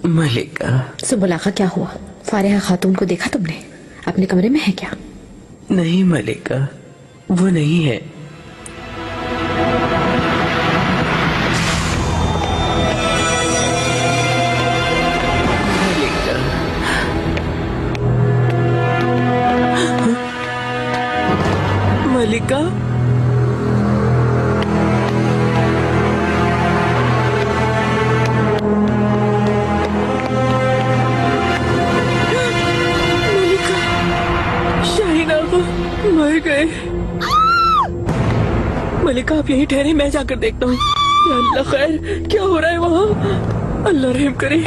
मलिका। सुबुल आगा क्या हुआ? फारिहा खातून को देखा तुमने? अपने कमरे में है क्या? नहीं मलिका, वो नहीं है। मलिका, मर गए। मलिका आप यहीं ठहरे, मैं जाकर देखता हूँ। या अल्लाह, खैर क्या हो रहा है वहाँ? अल्लाह रहम करे।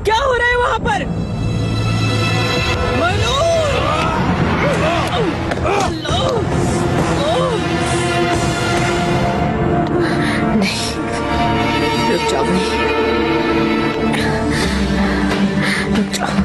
क्या हो रहा है वहाँ पर? नहीं, रुक जाओ भाई, रुक जाओ।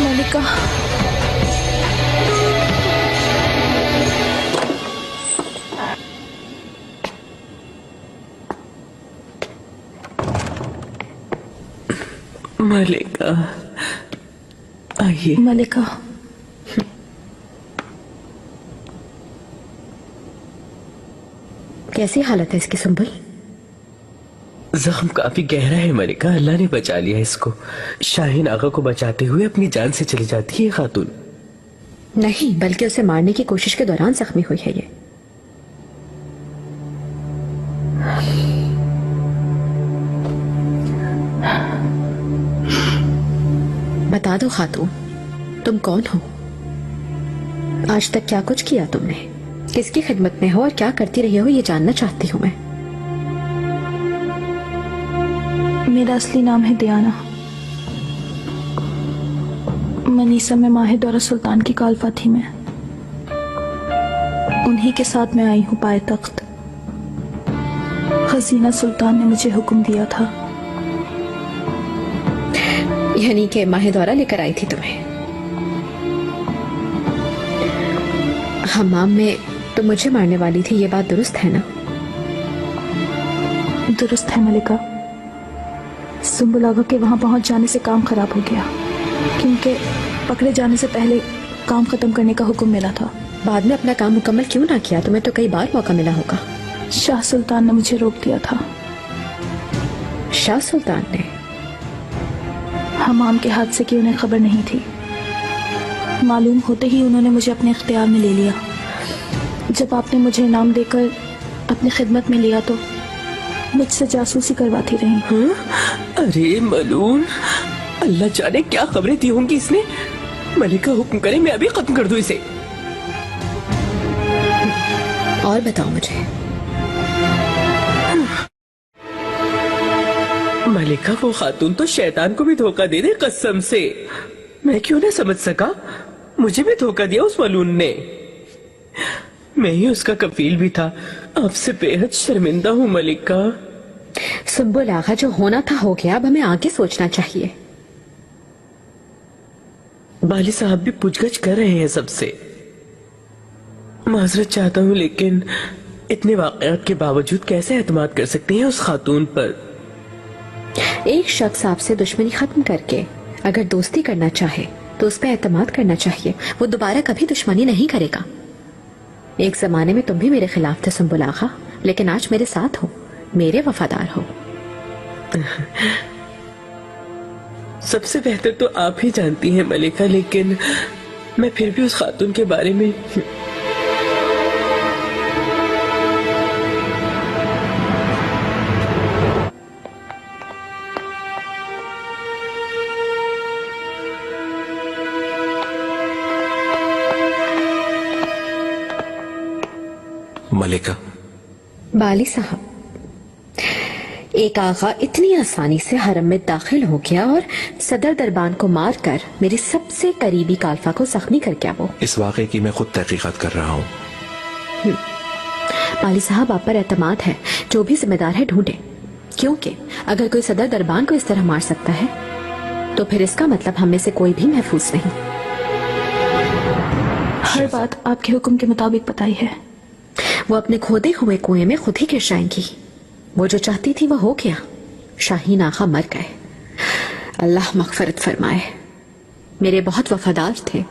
मलिका, मलिका आइए। मलिका, कैसी हालत है इसकी सुंबुल? जख्म काफी गहरा है मलिका, अल्लाह ने बचा लिया इसको। शाहीन आगा को बचाते हुए अपनी जान से चली जाती है खातून। नहीं, बल्कि उसे मारने की कोशिश के दौरान जख्मी हुई है ये। बता दो खातून, तुम कौन हो? आज तक क्या कुछ किया तुमने? किसकी खिदमत में हो और क्या करती रही हो, ये जानना चाहती हूँ मैं। मेरा असली नाम है दियाना। मनीसा में माहे दौरा सुल्तान की कालफा थी मैं। उन्हीं के साथ मैं आई हूँ पाए तख्त। खजीना सुल्तान ने मुझे हुक्म दिया था। यानी कि माहे दौरा लेकर आई थी तुम्हें। हमाम में तो मुझे मारने वाली थी, ये बात दुरुस्त है ना? दुरुस्त है मलिका। सुंबुल आगा के वहां पहुंच जाने से काम खराब हो गया, क्योंकि पकड़े जाने से पहले काम खत्म करने का हुक्म मिला था। बाद में अपना काम मुकम्मल क्यों ना किया? तुम्हें तो कई बार मौका मिला होगा। शाह सुल्तान ने मुझे रोक दिया था। शाह सुल्तान ने? हमाम के हादसे की उन्हें खबर नहीं थी। मालूम होते ही उन्होंने मुझे अपने इख्तियार में ले लिया। जब आपने मुझे इनाम देकर अपनी खिदमत में लिया तो मुझसे जासूसी करवाती रही। अरे मलून, अल्लाह जाने क्या खबरें दी होंगी इसने। मलिका हुक्म करे मैं अभी खत्म कर दूं इसे। और बताओ मुझे। मलिका वो खातून तो शैतान को भी धोखा दे दे कसम से। मैं क्यों ना समझ सका? मुझे भी धोखा दिया उस मलून ने। मैं ही उसका कफील भी था। आपसे बेहद शर्मिंदा हूँ मलिका। सुंबुल आगा, जो होना था हो गया, अब हमें आगे सोचना चाहिए। बाली साहब भी पूछगछ कर रहे हैं सबसे। माजरत चाहता हूँ, लेकिन इतने वाकयात के बावजूद कैसे एतमाद कर सकते हैं उस खातून पर? एक शख्स आपसे दुश्मनी खत्म करके अगर दोस्ती करना चाहे तो उस पर एतमाद करना चाहिए। वो दोबारा कभी दुश्मनी नहीं करेगा। एक जमाने में तुम भी मेरे खिलाफ थे सुंबुल आगा, लेकिन आज मेरे साथ हो, मेरे वफादार हो। सबसे बेहतर तो आप ही जानती हैं मलिका, लेकिन मैं फिर भी उस खातून के बारे में मलिका, बाली साहब, एक आगा इतनी आसानी से हरम में दाखिल हो गया और सदर दरबान को मारकर मेरे सबसे करीबी कालफा को जख्मी कर गया। वो इस वाक़े की मैं खुद तहकीकात कर रहा हूँ। बाली साहब, आप पर एतमाद है, जो भी जिम्मेदार है ढूंढे, क्योंकि अगर कोई सदर दरबान को इस तरह मार सकता है तो फिर इसका मतलब हम में से कोई भी महफूज नहीं। हर बात आपके हुक्म के मुताबिक बताई है। वो अपने खोदे हुए कुएं में खुद ही गिर जाएंगी। वो जो चाहती थी वो हो गया। शाहीन आगा मर गए। अल्लाह मगफरत फरमाए। मेरे बहुत वफादार थे।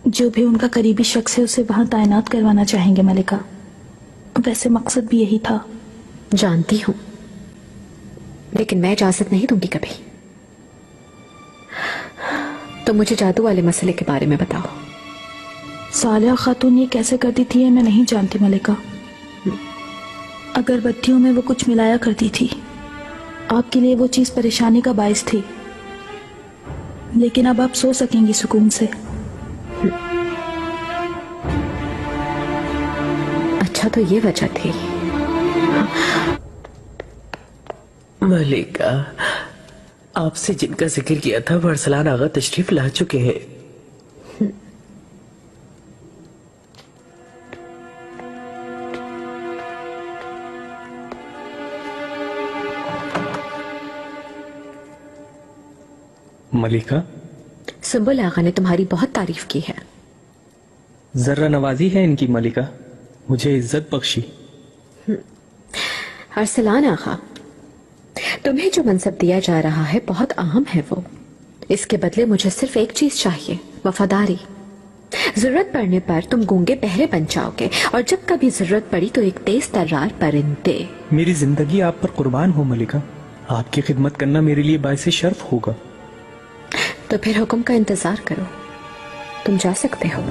जो भी उनका करीबी शख्स है उसे वहां तैनात करवाना चाहेंगे मलिका। वैसे मकसद भी यही था। जानती हूं, लेकिन मैं इजाजत नहीं दूंगी कभी। तो मुझे जादू वाले मसले के बारे में बताओ। सालिया खातून ये कैसे करती थी ये मैं नहीं जानती मलिका। अगरबत्तियों में वो कुछ मिलाया करती थी। आपके लिए वो चीज परेशानी का बायस थी, लेकिन अब आप सो सकेंगी सुकून से। अच्छा, तो ये वजह थी। मलिका, आपसे जिनका जिक्र किया था वो अरसलान आगा तशरीफ ला चुके हैं। मलिका, सुंबुल आगा ने तुम्हारी बहुत तारीफ की है। जर्रा नवाजी है इनकी मलिका, मुझे इज्जत बख्शी। अरसलान आगा, तुम्हें जो मनसब दिया जा रहा है बहुत अहम है। वो इसके बदले मुझे सिर्फ एक चीज चाहिए, वफादारी। जरूरत पड़ने पर तुम गूंगे बहरे बन जाओगे और जब कभी जरूरत पड़ी तो एक तेज तर्रार परिंदे। मेरी जिंदगी आप पर कुर्बान हो मलिका। आपकी खिदमत करना मेरे लिए बायसे शर्फ होगा। तो फिर हुक्म का इंतजार करो, तुम जा सकते हो।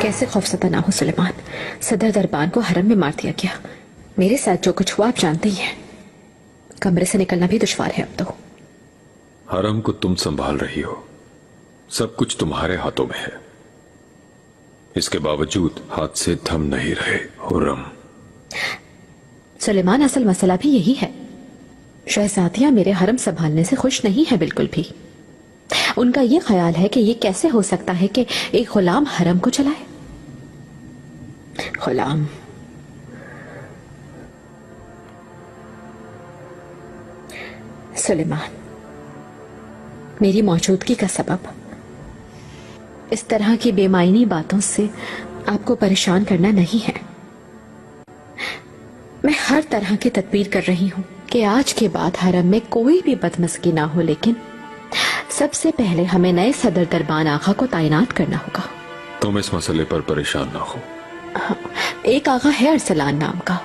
कैसे खौफसदा ना हो सुलेमान। सदर दरबान को हरम में मार दिया गया। मेरे साथ जो कुछ हुआ आप जानते ही हैं। कमरे से निकलना भी दुश्वार है अब तो। हरम को तुम संभाल रही हो, सब कुछ तुम्हारे हाथों में है। इसके बावजूद हाथ से थम नहीं रहे हुर्रम। सुलेमान, असल मसला भी यही है। शहजादियां मेरे हरम संभालने से खुश नहीं है बिल्कुल भी। उनका ये ख्याल है कि ये कैसे हो सकता है कि एक गुलाम हरम को चलाए। गुलाम, सुलेमान, मेरी मौजूदगी का सबब इस तरह की बेमायनी बातों से आपको परेशान करना नहीं है। मैं हर तरह की तदबीर कर रही हूं कि आज के बाद हरम में कोई भी बदमज़गी ना हो, लेकिन सबसे पहले हमें नए सदर दरबान आगा को तैनात करना होगा। तुम इस मसले पर परेशान ना हो। एक आगा है अरसलान नाम का।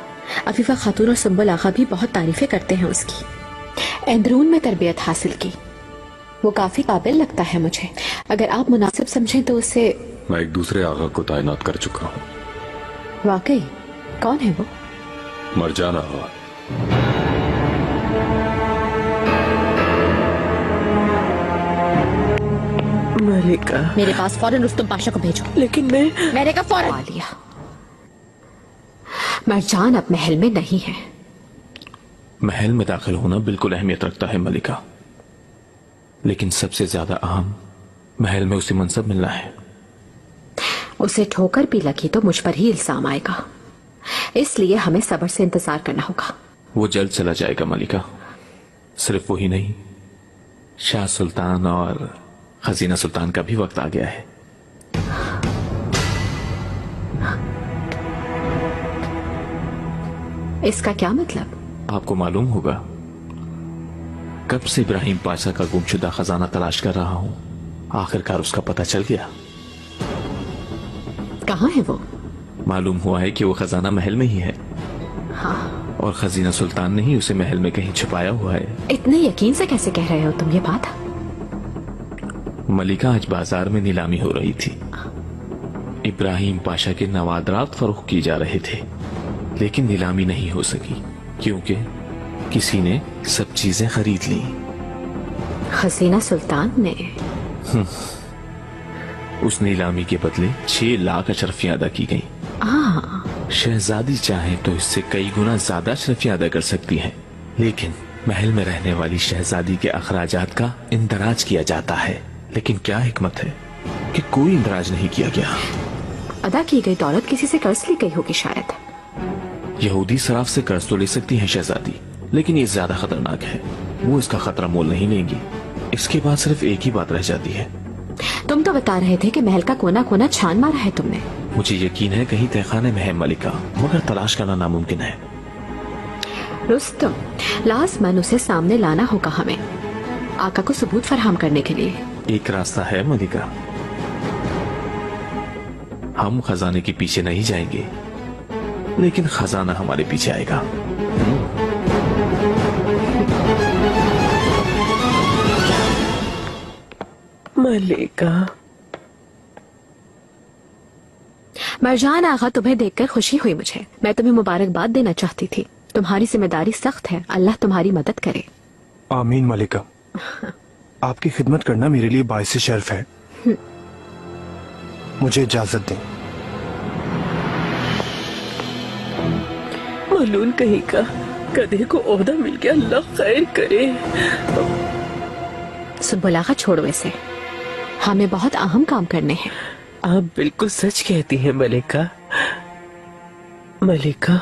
अफीफा खातून और सुंबुल आगा भी बहुत तारीफें करते हैं उसकी। अंदरून में तरबियत हासिल की, वो काफी काबिल लगता है मुझे। अगर आप मुनासिब समझें तो उसे। मैं एक दूसरे आगा को तैनात कर चुका हूँ। वाकई? कौन है वो? मरजान आगा। मलिका, मेरे पास फौरन रुस्तुम पाशा को भेजो। लेकिन मैंने कहा फौरन। आ लिया। मरजान अब महल में नहीं है। महल में दाखिल होना बिल्कुल अहमियत रखता है मलिका, लेकिन सबसे ज्यादा अहम महल में उसे मनसब मिलना है। उसे ठोकर भी लगी तो मुझ पर ही इल्जाम आएगा, इसलिए हमें सब्र से इंतजार करना होगा। वो जल्द चला जाएगा मलिका। सिर्फ वही नहीं, शाह सुल्तान और खजीना सुल्तान का भी वक्त आ गया है। इसका क्या मतलब? आपको मालूम होगा, कब से इब्राहिम पाशा का गुमशुदा खजाना तलाश कर रहा हूं, आखिरकार उसका पता चल गया। कहाँ है वो? मालूम हुआ है कि वो खजाना महल में ही है। हाँ। और खजीना सुल्तान ने ही उसे महल में कहीं छुपाया हुआ है। इतने यकीन से कैसे कह रहे हो तुम ये बात? मलिका, आज बाजार में नीलामी हो रही थी। इब्राहिम पाशा के नवादरात फरोख्त किए जा रहे थे, लेकिन नीलामी नहीं हो सकी क्योंकि किसी ने सब चीजें खरीद ली। हसीना सुल्तान ने। उस नीलामी के बदले 6 लाख अशरफियां अदा की गई। शहजादी चाहे तो इससे कई गुना ज्यादा अशरफियां अदा कर सकती हैं, लेकिन महल में रहने वाली शहजादी के अखराजात का इंदराज किया जाता है। लेकिन क्या हिकमत है कि कोई इंदराज नहीं किया गया। अदा की गई दौलत किसी से कर्ज ली गई होगी शायद। यहूदी सराफ से कर्ज तो ले सकती है शहजादी, लेकिन ये ज्यादा खतरनाक है। वो इसका खतरा मोल नहीं लेंगी। इसके बाद सिर्फ एक ही बात रह जाती है। तुम तो बता रहे थे कि महल का कोना कोना छान मारा है तुमने। मुझे यकीन है कहीं तहखाने में है मलिका, मगर तलाश करना नामुमकिन है। रुस्तम, लाज़मन उसे सामने लाना होगा हमें, आका को सबूत फराहम करने के लिए। एक रास्ता है मलिका, हम खजाने के पीछे नहीं जाएंगे, लेकिन खजाना हमारे पीछे आएगा। मलिका, मरजान आगा, तुम्हें देखकर खुशी हुई मुझे। मैं तुम्हें मुबारकबाद देना चाहती थी। तुम्हारी जिम्मेदारी सख्त है, अल्लाह तुम्हारी मदद करे। आमीन मलिका। आपकी खिदमत करना मेरे लिए बाइस शर्फ है। मुझे इजाजत दें। मलून कहीं का गधे को ओहदा मिल गया, अल्लाह खैर करे। सुबुलागा, छोड़ो इसे, हमें बहुत अहम काम करने हैं। आप बिल्कुल सच कहती हैं मलिका। मलिका,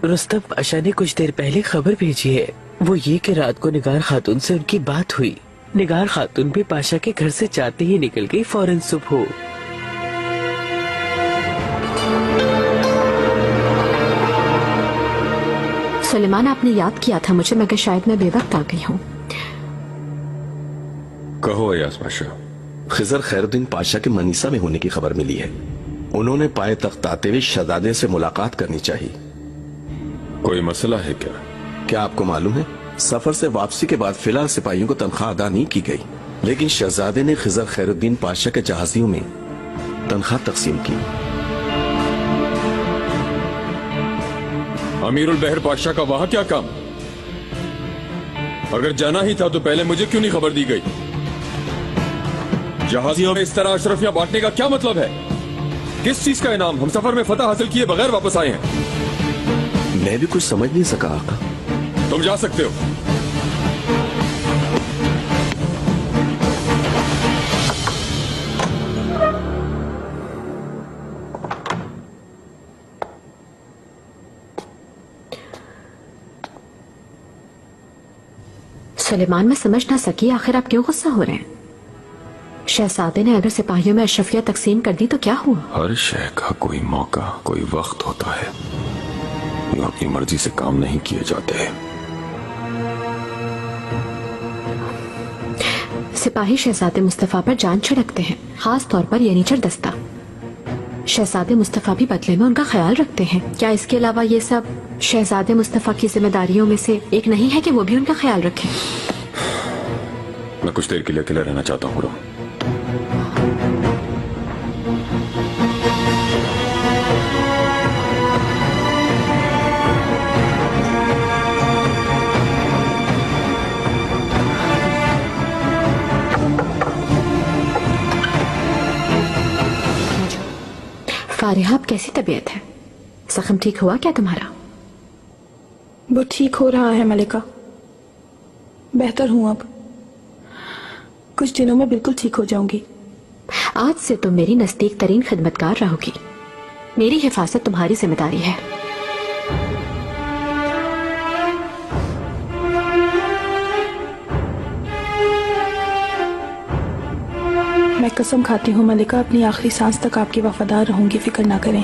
रुस्तम पाशा ने कुछ देर पहले खबर भेजी है। वो ये कि रात को निगार खातून से उनकी बात हुई। निगार खातून भी पाशा के घर से जाते ही निकल गई फौरन सुबह। सुलेमान, आपने याद किया था मुझे, मगर शायद मैं बेवक्त आ गई हूँ। कहो अयाज पाशा। खिजर खैरुद्दीन पाशा के मनीसा में होने की खबर मिली है। उन्होंने पाए तख्त आते हुए शहजादे से मुलाकात करनी चाहिए। कोई मसला है क्या? क्या आपको मालूम है, सफर से वापसी के बाद फिलहाल सिपाहियों को तनख्वाह अदा नहीं की गई, लेकिन शहजादे ने खिजर खैरुद्दीन पाशा के जहाजियों में तनख्वाह तकसीम की। अमीरुल बहर पाशा का वहां क्या काम? अगर जाना ही था तो पहले मुझे क्यों नहीं खबर दी गई? जहाजियों में इस तरह अशरफियां बांटने का क्या मतलब है? किस चीज का इनाम? हम सफर में फतह हासिल किए बगैर वापस आए हैं। मैं भी कुछ समझ नहीं सका आका। तुम जा सकते हो। सुलेमान, मैं समझ ना सकी आखिर आप क्यों गुस्सा हो रहे हैं। शहजादे ने अगर सिपाहियों में अशरफियां तकसीम कर दी तो क्या हुआ? हर शय का कोई मौका, कोई वक्त होता है। यूं अपनी मर्जी से काम नहीं किए जाते। सिपाही शहजादे मुस्तफा पर जान छिड़कते हैं, खास तौर पर येनीचर दस्ता। शहजादे मुस्तफा भी बदले में उनका ख्याल रखते हैं। क्या इसके अलावा ये सब शहजादे मुस्तफा की जिम्मेदारियों में से एक नहीं है कि वो भी उनका ख्याल रखें? मैं कुछ देर के लिए अकेला रहना चाहता हूँ। फारिहा, अब कैसी तबीयत है? जख्म ठीक हुआ क्या तुम्हारा? वो ठीक हो रहा है मलिका, बेहतर हूँ अब। कुछ दिनों में बिल्कुल ठीक हो जाऊंगी। आज से तुम मेरी नजदीक तरीन खिदमतगार रहोगी। मेरी हिफाजत तुम्हारी जिम्मेदारी है। मैं कसम खाती हूँ मलिका, अपनी आखिरी सांस तक आपकी वफादार रहूंगी, फिक्र ना करें।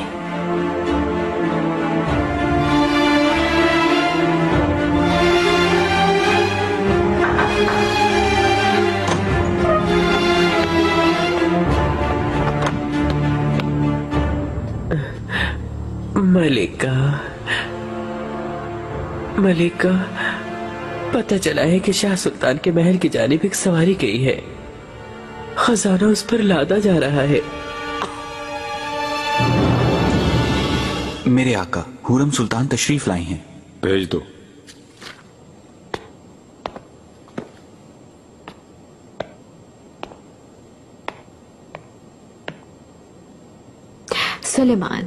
मलिका, मलिका, पता चला है कि शाह सुल्तान के महल की जानिब एक सवारी गई है। खजाना उस पर लादा जा रहा है। मेरे आका हुरम सुल्तान तशरीफ लाए हैं। भेज दो। सुलेमान,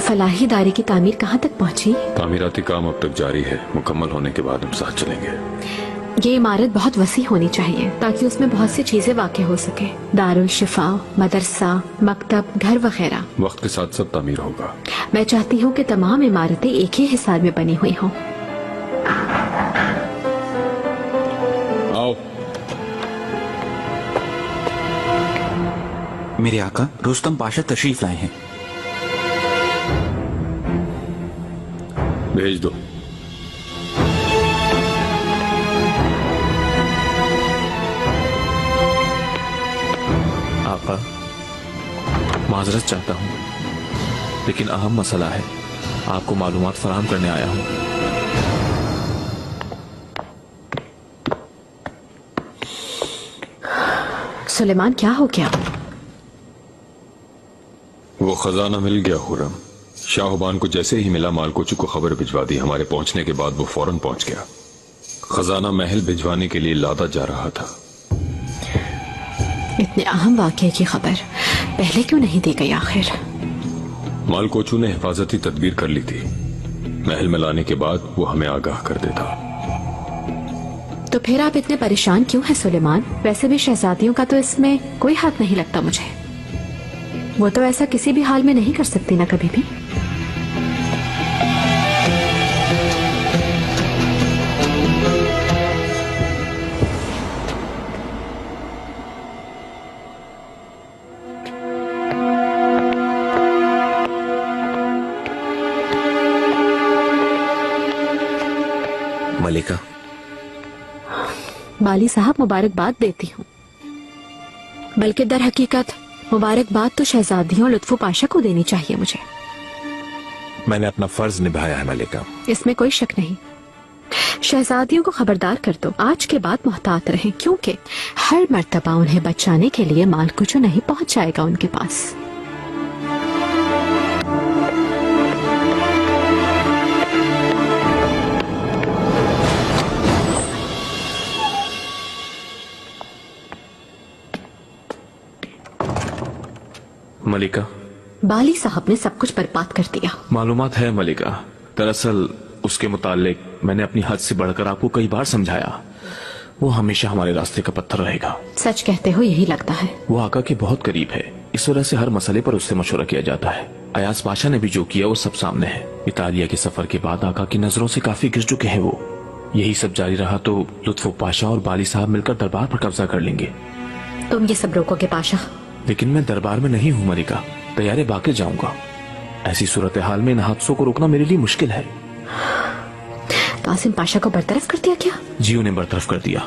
फलाही दारी की तामीर कहाँ तक पहुंची? तामीराती काम अब तक जारी है, मुकम्मल होने के बाद हम साथ चलेंगे। ये इमारत बहुत वसी होनी चाहिए ताकि उसमें बहुत सी चीजें वाक़ हो सके। दारुल शिफा, मदरसा, मकतब, घर वगैरह। वक्त के साथ सब तामीर होगा। मैं चाहती हूँ कि तमाम इमारतें एक ही हिसाब में बनी हुई हों। आओ। मेरे आका रुस्तम पाशा तशरीफ लाए हैं। भेज दो। आका, माजरत चाहता हूँ, लेकिन अहम मसला है। आपको मालूमात फराहम करने आया हूँ। सुलेमान, क्या हो गया? वो खजाना मिल गया हुरम। शाहबान को जैसे ही मिला मालकोचू को खबर भिजवा दी। हमारे पहुंचने के बाद वो फौरन पहुंच गया। खजाना महल भिजवाने के लिए लादा जा रहा था। इतने अहम वाक़े की खबर पहले क्यों नहीं दी गई आखिर? मालकोचू ने हिफाजती तदबीर कर ली थी। महल में लाने के बाद वो हमें आगाह कर देता। तो फिर आप इतने परेशान क्यों हैं सुलेमान? वैसे भी शहजादियों का तो इसमें कोई हाथ नहीं लगता मुझे। वो तो ऐसा किसी भी हाल में नहीं कर सकती ना कभी भी। मलिका, बाली साहब, मुबारकबाद देती हूँ। बल्कि दर हकीकत मुबारकबाद तो शहजादियों लुत्फू पाशा को देनी चाहिए मुझे। मैंने अपना फर्ज निभाया है मलिका। इसमें कोई शक नहीं। शहजादियों को खबरदार कर दो, आज के बाद मुहतात रहें, क्योंकि हर मर्तबा उन्हें बचाने के लिए माल कुछ नहीं पहुंच जाएगा उनके पास। मलिका, बाली साहब ने सब कुछ बर्बाद कर दिया। मालूमात है मलिका। दरअसल उसके मुतालिक मैंने अपनी हद से बढ़कर आपको कई बार समझाया। वो हमेशा हमारे रास्ते का पत्थर रहेगा। सच कहते हो यही लगता है। वो आका के बहुत करीब है, इस वजह से हर मसले पर उससे मशवरा किया जाता है। अयाज पाशा ने भी जो किया वो सब सामने है। इतालिया के सफर के बाद आका की नजरों से काफी गिर चुके हैं वो। यही सब जारी रहा तो लुत्फो पाशा और बाली साहब मिलकर दरबार पर कब्जा कर लेंगे। तुम ये सब रोकोगे पाशा? लेकिन मैं दरबार में नहीं हूँ मलिका, तैयारी बाकी जाऊंगा। ऐसी सूरत हाल में इन हादसों को रोकना मेरे लिए मुश्किल है। कासिम पाशा को बरतरफ कर दिया क्या? जी, उन्हें बरतरफ कर दिया,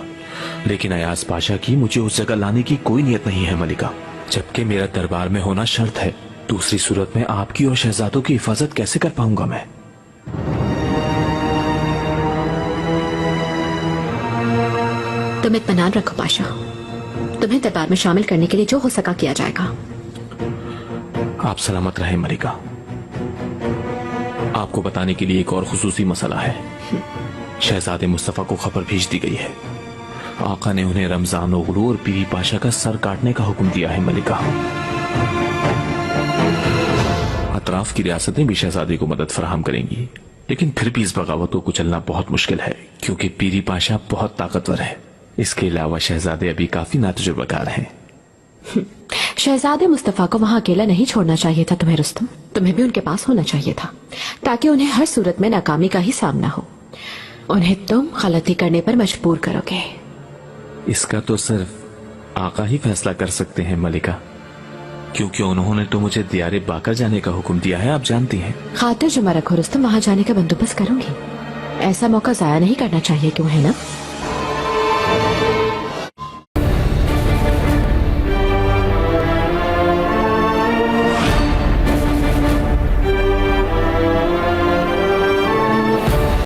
लेकिन अयाज पाशा की मुझे उस जगह लाने की कोई नियत नहीं है मलिका, जबकि मेरा दरबार में होना शर्त है। दूसरी सूरत में आपकी और शहजादों की हिफाजत कैसे कर पाऊंगा मैं? तुम इत्मीनान रखो पाशा, तुम्हें दरबार में शामिल करने के लिए जो हो सका किया जाएगा। आप सलामत रहें मलिका। आपको बताने के लिए एक और खुसूसी मसला है। शहजादे मुस्तफा को खबर भेज दी गई है। आका ने उन्हें रमजान ओगलू और पीरी पाशा का सर काटने का हुक्म दिया है मलिका। अतराफ की रियासतें भी शहजादे को मदद फराहम करेंगी, लेकिन फिर भी इस बगावत को कुचलना बहुत मुश्किल है, क्योंकि पीरी पाशा बहुत ताकतवर है। इसके अलावा शहजादे अभी काफी नातजुर्बाकार हैं। शहजादे मुस्तफा को वहां अकेला नहीं छोड़ना चाहिए था तुम्हें रुस्तम। तुम्हें भी उनके पास होना चाहिए था, ताकि उन्हें हर सूरत में नाकामी का ही सामना हो। उन्हें तुम गलती करने पर मजबूर करोगे। इसका तो सिर्फ आका ही फैसला कर सकते हैं मलिका, क्योंकि उन्होंने तो मुझे दियारे बाकर जाने का हुक्म दिया है, आप जानती हैं। खातिर जमा रखो रुस्तम, वहां जाने का बंदोबस्त करूंगी। ऐसा मौका जाया नहीं करना चाहिए, क्यों है ना?